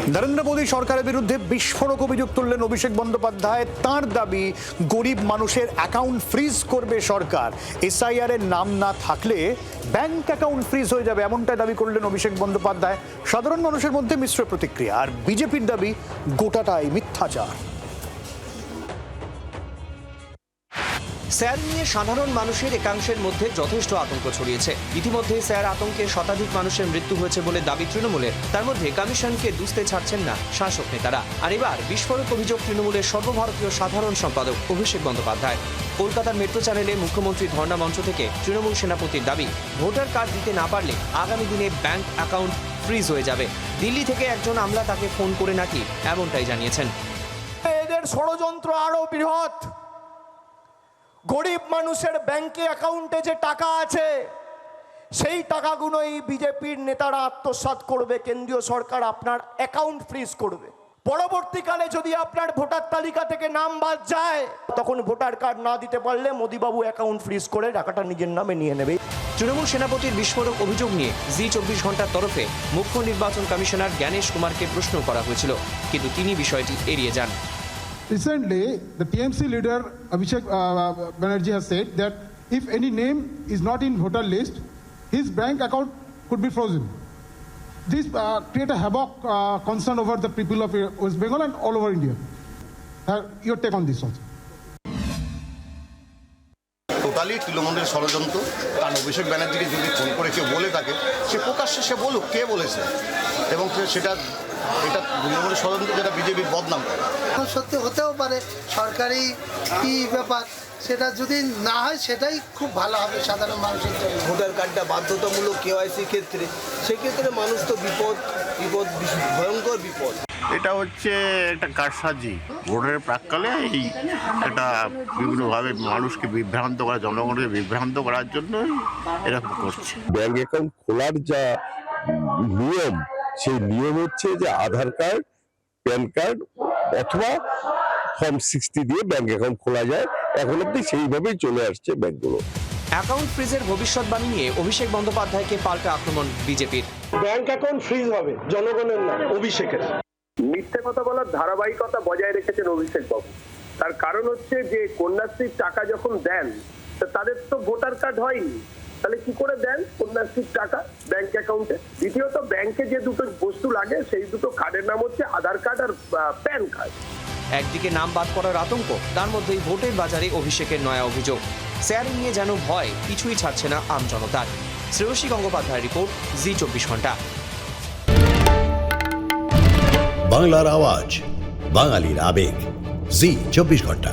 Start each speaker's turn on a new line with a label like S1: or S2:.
S1: নরেন্দ্র মোদী সরকারের বিরুদ্ধে বিস্ফোরক অভিযোগ তুললেন অভিষেক বন্দ্যোপাধ্যায়। তাঁর দাবি, গরিব মানুষের অ্যাকাউন্ট ফ্রিজ করবে সরকার। এসআইআর এর নাম না থাকলে ব্যাংক অ্যাকাউন্ট ফ্রিজ হয়ে যাবে, এমনটাই দাবি করলেন অভিষেক বন্দ্যোপাধ্যায়। সাধারণ মানুষের মধ্যে মিশ্র প্রতিক্রিয়া। আর বিজেপির দাবি, গোটাটাই মিথ্যাচার।
S2: স্যার নিয়ে সাধারণ মানুষের একাংশের মধ্যে যথেষ্ট আতঙ্ক ছড়িয়েছে। ইতিমধ্যে স্যার আতঙ্কে শতাধিক মানুষের মৃত্যু হয়েছে বলে দাবি তৃণমূলের। তার মধ্যে কমিশনকে দুষতে ছাড়ছেন না শাসক নেতারা। আর এবার বিস্ফোরক অভিযোগ তৃণমূলের সর্বভারতীয় সাধারণ সম্পাদক অভিষেক বন্দ্যোপাধ্যায়। কলকাতার মেট্রো চ্যানেলে মুখ্যমন্ত্রী ধর্ণা মঞ্চ থেকে তৃণমূল সেনাপতির দাবি, ভোটার কার্ড দিতে না পারলে আগামী দিনে ব্যাংক অ্যাকাউন্ট ফ্রিজ হয়ে যাবে। দিল্লি থেকে একজন আমলা তাকে ফোন করে নাকি এমনটাই জানিয়েছেন।
S3: এদের ষড়যন্ত্র আরো বৃহৎ। গরিব মানুষের ব্যাংকে অ্যাকাউন্টে যে টাকা আছে, সেই টাকাগুলোই বিজেপির নেতারা আত্মসাৎ করবে। কেন্দ্রীয় সরকার আপনার অ্যাকাউন্ট ফ্রিজ করবে। পরবর্তীকালে যদি আপনার ভোটার তালিকা থেকে নাম বাদ যায়, তখন ভোটার কার্ড না দিতে পারলে মোদিবাবু অ্যাকাউন্ট ফ্রিজ করে টাকাটা নিজের নামে নিয়ে নেবে।
S2: তৃণমূল সেনাপতির বিস্ফোরক অভিযোগ নিয়ে জি 24 ঘন্টার তরফে মুখ্য নির্বাচন কমিশনার জ্ঞানেশ কুমারকে প্রশ্ন করা হয়েছিল, কিন্তু তিনি বিষয়টি এড়িয়ে যান।
S4: Recently, the TMC leader Abhishek Banerjee has said that if any name is not in voter list, his bank account could be frozen. This create a havoc concern over the people of West Bengal and all over India. Your take on this also?
S5: Totally তৃণমূলের ষড়যন্ত্র। কারণ অভিষেক ব্যানার্জিকে যদি phone করে কেউ বলে থাকে, সে প্রকাশ্যে সে বলুক কে বলেছে, এবং সেটা এটা তৃণমূলের ষড়যন্ত্র, যেটা বিজেপির বদনাম করে।
S6: সত্যি হতেও পারে, সরকারি কি ব্যাপার, সেটা যদি না হয় সেটাই খুব ভালো হবে সাধারণ মানুষের জন্য।
S7: ভোটার কার্ডটা বাধ্যতামূলক কেওয়াইসি ক্ষেত্রে, সেক্ষেত্রে মানুষ তো বিপদ ভয়ঙ্কর বিপদ।
S8: এটা হচ্ছে একটা কারসাজি। ভোটের প্রাক্কালে এই একটা বিভিন্নভাবে মানুষকে বিভ্রান্ত করা, জনগণকে বিভ্রান্ত করার জন্য এরকম করছে।
S9: ব্যাংক অ্যাকাউন্ট খোলার যা নিয়ম, সেই নিয়ম হচ্ছে যে আধার কার্ড, প্যান কার্ড অথবা ফর্ম 60 দিয়ে ব্যাংক অ্যাকাউন্ট খোলা যায়। এখন অব্দি সেইভাবেই চলে আসছে ব্যাংকগুলো।
S2: অ্যাকাউন্ট ফ্রিজের ভবিষ্যৎবাণী নিয়ে অভিষেক বন্দ্যোপাধ্যায়কে পাল্টা আক্রমণ বিজেপির।
S10: ব্যাংক অ্যাকাউন্ট ফ্রিজ হবে জনগণের না, অভিষেকের।
S11: মিথ্যে কথা বলার ধারাবাহিকতা বজায় রেখেছেন অভিষেক বাবু। তার কারণ হচ্ছে যে কন্যাশ্রীর টাকা যখন দেন, তাদের তো ভোটার কার্ড হয়নি, তাহলে কি করে দেন কন্যাশ্রীর টাকা ব্যাংক অ্যাকাউন্টে? দ্বিতীয়ত, ব্যাংকে যে দুটো বস্তু লাগে, সেই দুটো কার্ডের নাম হচ্ছে আধার কার্ড আর প্যান কার্ড।
S2: একদিকে নাম বাদ করার আতঙ্ক, তার মধ্যেই ভোটের বাজারে অভিষেকের নয়া অভিযোগ। স্যার নিয়ে যেন ভয় কিছুই ছাড়ছে না আম জনতার। শ্রেয়সী গঙ্গোপাধ্যায়ের রিপোর্ট, জি 24 ঘন্টা।
S12: বাংলার আওয়াজ, বাঙালির আবেগ, জি 24 ঘন্টা।